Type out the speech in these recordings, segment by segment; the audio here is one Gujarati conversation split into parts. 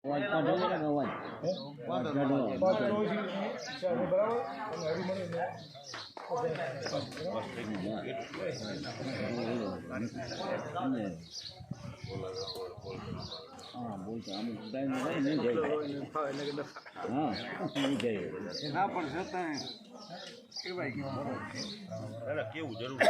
हाँ बोलते अमुक टाइम नहीं जाए हाँ नहीं जाए ना पण જતા કે ભાઈ ના કેવું જરૂર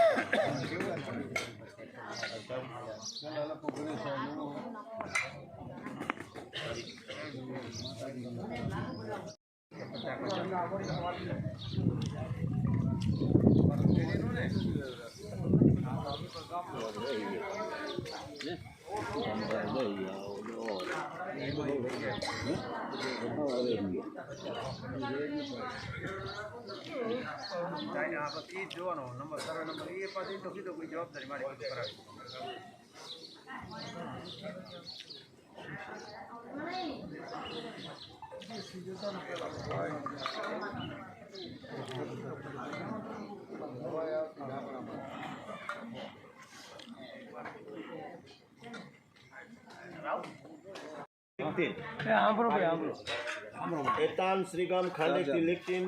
જોવાનો નંબર સારો નંબર એ પાસે તો કીધું કોઈ જવાબદારી મારી કરાવી એતાન શ્રીગામ ખાંડેથી લેખિન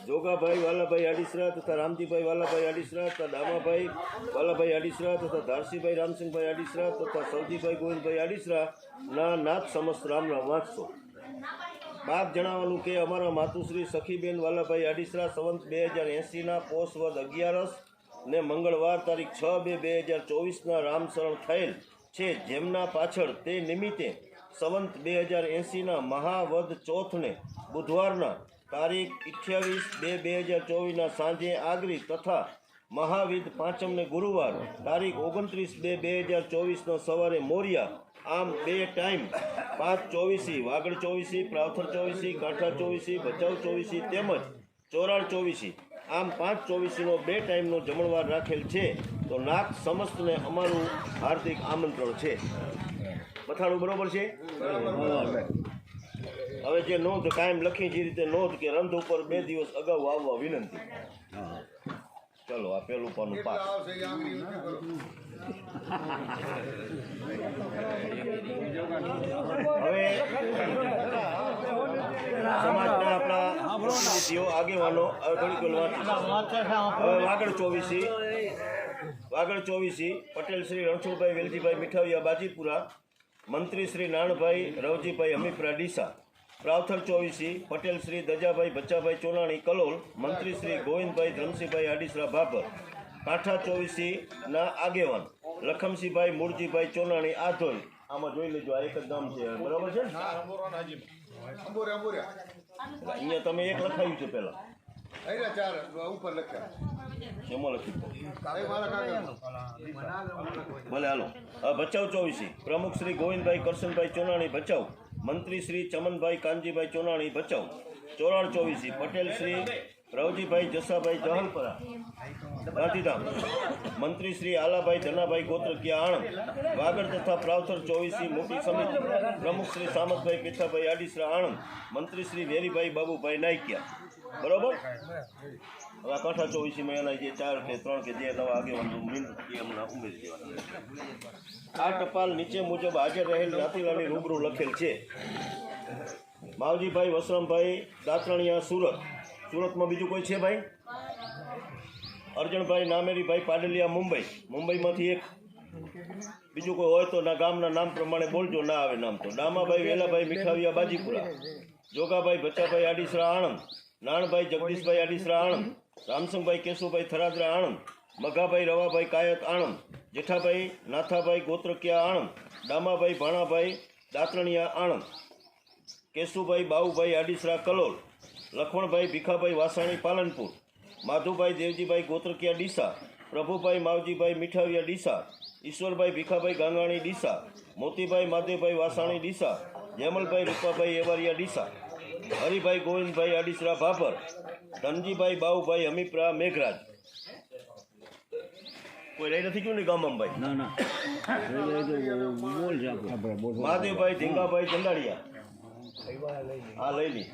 જોગાભાઈ વાલાભાઈ આડીસરા તથા રામજીભાઈ વાલાભાઈ આડીસરા તથા દામાભાઈ વાલાભાઈ આડીસરા તથા ધારસીભાઈ રામસિંહભાઈ આડીસરા તથા સૌજીભાઈ ગોવિંદભાઈ આડીસરા ના નાથ સમસ્ત રામ રામ વાંચશો. બાપ જણાવવાનું કે અમારા માતુશ્રી સખીબેન વાલાભાઈ આડીસરા સંવંત 2080ના પોષ વદ 11 ને મંગળવાર તારીખ 6/2/2024ના રામશરણ થયેલ છે, જેમના પાછળ તે નિમિત્તે સંવંત 2080ના મહાવદ ચોથને બુધવારના તારીખ 28/2/2024ના સાંજે આગરી તથા મહાવિદ પાંચમને ગુરુવાર તારીખ 29/2/2024નો સવારે મોરિયા આમ બે ટાઈમ 5:24 વાગડ 24 પ્રાવથર 24 કાંઠા 24 ભચાઉ 24 તેમજ ચોરાળ 24 આમ 5:24નો બે ટાઈમનો જમણવાર રાખેલ છે. તો નાથ સમસ્તને અમારું હાર્દિક આમંત્રણ છે. બથાણું બરોબર છે. હવે જે નોંધ કાયમ લખી જે રીતે નોંધ કે રંધ ઉપર 2 દિવસ અગાઉ આવવા વિનંતી. ચલો આ પેલું પાનું પાસ. હવે સમાજના આપણા આગેવાનો વાગડ 24 પટેલ શ્રી રણછોડભાઈ વેલજીભાઈ મીઠાવિયા બાજીપુરા, મંત્રી શ્રી નાણભાઈ રવજીભાઈ હમીપરા ડીસા, પ્રાવથર 24 પટેલ શ્રી દજાભાઈ બચ્ચાભાઈ ચોલાણી કલોલ, મંત્રી શ્રી ગોવિંદભાઈ ધરમસિંહભાઈ આડીસરા ભાભર, કાંઠા 24 ના આગેવાન લખમસિંહભાઈ મૂળજીભાઈ ચોલાણી આધોલ. આમાં જોઈ લેજો, આ એક જ નામ છે, બરાબર છે ને? અહીંયા તમે એક લખાયું છે પેલા શેમાં લખ્યું ભલે હાલો. ભચાઉ 24 પ્રમુખ શ્રી ગોવિંદભાઈ કરશનભાઈ ચોનાણી ભચાઉ, મંત્રી શ્રી ચમનભાઈ કાનજીભાઈ ચોનાણી ભચાઉ, ચોરાળ 24 પટેલ શ્રી રવજીભાઈ જસાભાઈ જહલપરા ગાંધીધામ, મંત્રી શ્રી આલાભાઈ ધનાભાઈ ગોત્રકિયા આણંદ, વાગડ તથા પ્રાવથર 24 મોટી સમિતિ પ્રમુખ શ્રી સામતભાઈ પીઠાભાઈ આડીસરા આણંદ, મંત્રી શ્રી વેરીભાઈ બાબુભાઈ નાયકિયા. બરોબર. હવે કાંઠા 24 એના જે 4 કે 3 કે જે નવા આગેવાન એમના ઉમેરી દેવાના. આ ટપાલ નીચે મુજબ હાજર રહેલ નાતીલાની રૂબરૂ લખેલ છે. માવજીભાઈ વસરામભાઈ દાતરણિયા સુરત. સુરતમાં બીજું કોઈ છે ભાઈ? અર્જણભાઈ નામેરીભાઈ પાડલિયા મુંબઈ. મુંબઈમાંથી એક. બીજું કોઈ હોય તો ના ગામના નામ પ્રમાણે બોલજો, ના આવે નામ તો. દામાભાઈ વેલાભાઈ મીઠાવિયા બાજીપુરા, જોગાભાઈ ભચાભાઈ આડીસરા આણંદ, નાણભાઈ જગદીશભાઈ આડીસરા આણંદ, રામસિંહભાઈ કેશુભાઈ થરાદરા આણંદ, મઘાભાઈ રવાભાઈ કાયત આણંદ, જેઠાભાઈ નાથાભાઈ ગોત્રકિયા આણંદ, દામાભાઈ ભાણાભાઈ દાતરણિયા આણંદ, કેશુભાઈ બાઉભાઈ આડીસરા કલોલ, લખમણભાઈ ભીખાભાઈ વાસાણી પાલનપુર, માધુભાઈ દેવજીભાઈ ગોત્રકિયા ડીસા, પ્રભુભાઈ માવજીભાઈ મીઠાવિયા ડીસા, ઈશ્વરભાઈ ભીખાભાઈ ગાંગાણી ડીસા, મોતીભાઈ માધેભાઈ વાસાણી ડીસા, જેમલભાઈ રૂપાભાઈ એવારિયા ડીસા, હરિભાઈ ગોવિંદભાઈ આડીસરા ભાભર, ધનજીભાઈ બાઉભાઈ હમીપરા મેઘરાજ. કોઈ રહી નથી ગયું ને ગામમાં ભાઈ? ના ના મહાદેવભાઈ ધીંગાભાઈ જંડાળિયા. હા લઈ લી.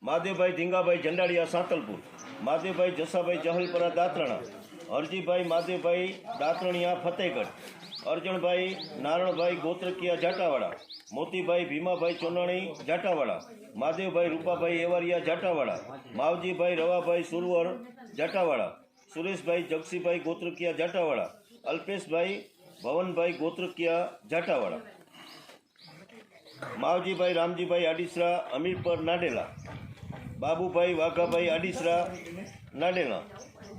મહાદેવભાઈ ધીંગાભાઈ જંડાળિયા સાંતલપુર, મહાદેવભાઈ જસાભાઈ જહલપરા દાતરણા, હરજીભાઈ મહાદેવભાઈ દાતરણિયા ફતેહગઢ, અર્જણભાઈ નારણભાઈ ગોત્રકિયા જાટાવાળા, મોતીભાઈ ભીમાભાઈ ચોનાણી જાટાવાળા, મહાદેવભાઈ રૂપાભાઈ એવારિયા જાટાવાળા, માવજીભાઈ રવાભાઈ સુરવર જાટાવાળા, સુરેશભાઈ જગસીભાઈ ગોત્રકિયા જાટાવાળા, અલ્પેશભાઈ ભવનભાઈ ગોત્રકિયા જાટાવાળા, માવજીભાઈ રામજીભાઈ આડીસરા અમીરપર નાડેલા, બાબુભાઈ વાઘાભાઈ આડીસરા નાડેલા,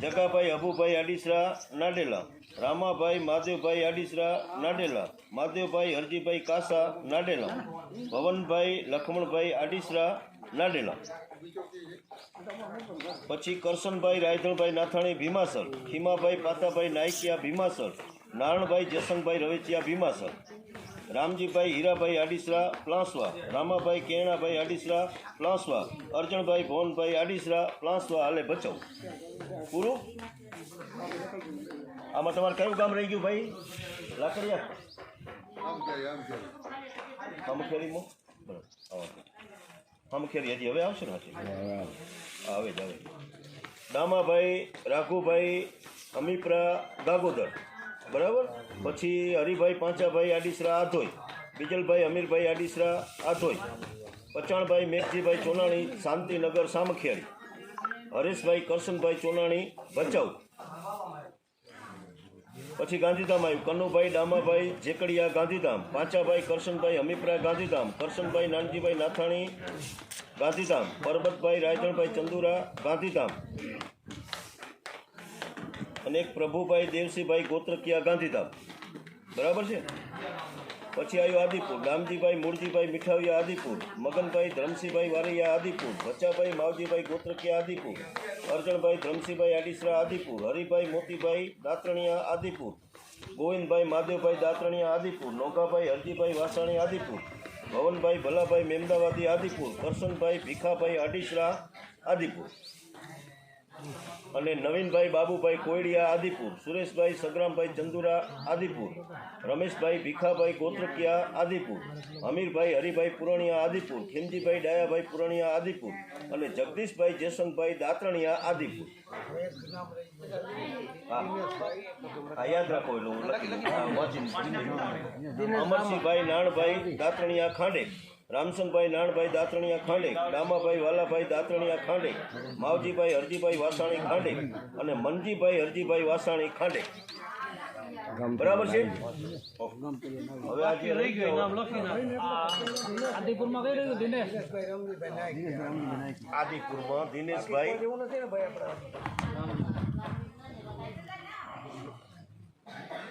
જગાભાઈ અબુભાઈ આડીસરા નાડેલા, રામાભાઈ મહાદેવભાઈ આડીસરા નાડેલા, મહાદેવભાઈ હરજીભાઈ કાસા નાડેલા, ભવનભાઈ લખમણભાઈ આડીસરા નાડેલા. પછી કરશનભાઈ રાયધણભાઈ નાથાણી ભીમાસર, ખીમાભાઈ પાતાભાઈ નાયકિયા ભીમાસર, નારણભાઈ જસંગભાઈ રવેચિયા ભીમાસર, રામજીભાઈ હીરાભાઈ આડીસરા પ્લાસવા, રામાભાઈ કેણાભાઈ આડીસરા પ્લાસવા, અર્જણભાઈ ભવનભાઈ આડીસરા પ્લાસવા. હાલે ભચાઉ પૂરું. આમાં તમારે કયું ગામ રહી ગયું ભાઈ? લાકડિયા હમખેરીમાં બરાબર. હમખેરી હજી હવે આવશે ને? આવે જ આવે. દામાભાઈ રાઘુભાઈ અમીપરા ગાગોદર બરાબર. પછી હરિભાઈ પાંચાભાઈ આડીસરા આધોઈ, બીજલભાઈ અમીરભાઈ આડીસરા આધોઈ, પચાણભાઈ મેઘજીભાઈ ચોનાણી શાંતિનગર સામખિયાળી, હરેશભાઈ કરશનભાઈ ચોનાણી ભચાઉ. પછી ગાંધીધામ આવ્યું. કનુભાઈ ડામાભાઈ જેકડિયા ગાંધીધામ, પાંચાભાઈ કરશનભાઈ અમીપરા ગાંધીધામ, કરશનભાઈ નાનજીભાઈ નાથાણી ગાંધીધામ, પરબતભાઈ રાયધણભાઈ ચંદુરા ગાંધીધામ, અને એક પ્રભુભાઈ દેવસીભાઈ ગોત્રકિયા ગાંધીધામ બરાબર છે. પછી આવ્યું આદિપુર. દામજીભાઈ મૂળજીભાઈ મીઠાવિયા આદિપુર, મગનભાઈ ધરમસિંહભાઈ વારૈયા આદિપુર, ભચાભાઈ માવજીભાઈ ગોત્રકિયા આદિપુર, અર્જણભાઈ ધરમસિંહભાઈ આડીસરા આદિપુર, હરિભાઈ મોતીભાઈ દાત્રણિયા આદિપુર, ગોવિંદભાઈ મહાદેવભાઈ દાત્રણિયા આદિપુર, નોગાભાઈ હરજીભાઈ વાસાણી આદિપુર, ભવનભાઈ ભલાભાઈ મેમદાવાદી આદિપુર, કરશનભાઈ ભીખાભાઈ આડીસરા આદિપુર, અને નવીનભાઈ બાબુભાઈ કોયડિયા આદિપુર, સુરેશભાઈ સગરામભાઈ ચંદુરા આદિપુર, રમેશભાઈ ભીખાભાઈ ગોત્રકિયા આદિપુર, અમીરભાઈ હરિભાઈ પુરાણીયા આદિપુર, ખીમજીભાઈ ડાયાભાઈ પુરાણીયા આદિપુર, અને જગદીશભાઈ જયશંકભાઈ દાત્રણિયા આદિપુર. હા યાદ રાખો. અમરસિંહભાઈ નાણભાઈ દાત્રણિયા ખાંડે, રામસંગભાઈ નાણભાઈ દાત્રણિયા ખાંડે, દામાભાઈ વાલાભાઈ દાત્રણિયા ખાંડે, માવજીભાઈ હરજીભાઈ વાસાણી ખાંડે, અને મનજીભાઈ હરજીભાઈ વાસાણી ખાંડે બરાબર છે. હવે આજે રહી ગયો આદિપુરમાં દિનેશભાઈ.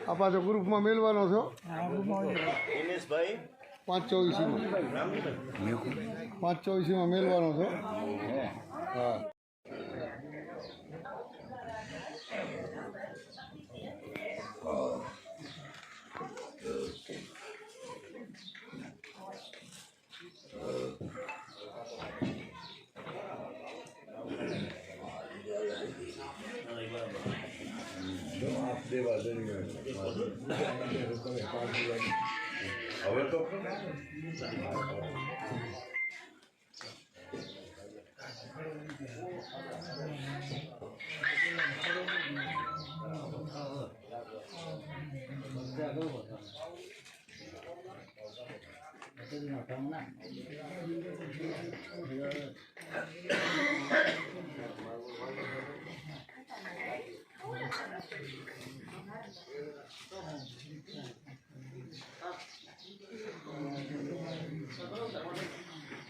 આ પાછો ગ્રુપમાં મેળવાનો છો દિનેશભાઈ 524માં મેળવાનો છો. હા હવે તો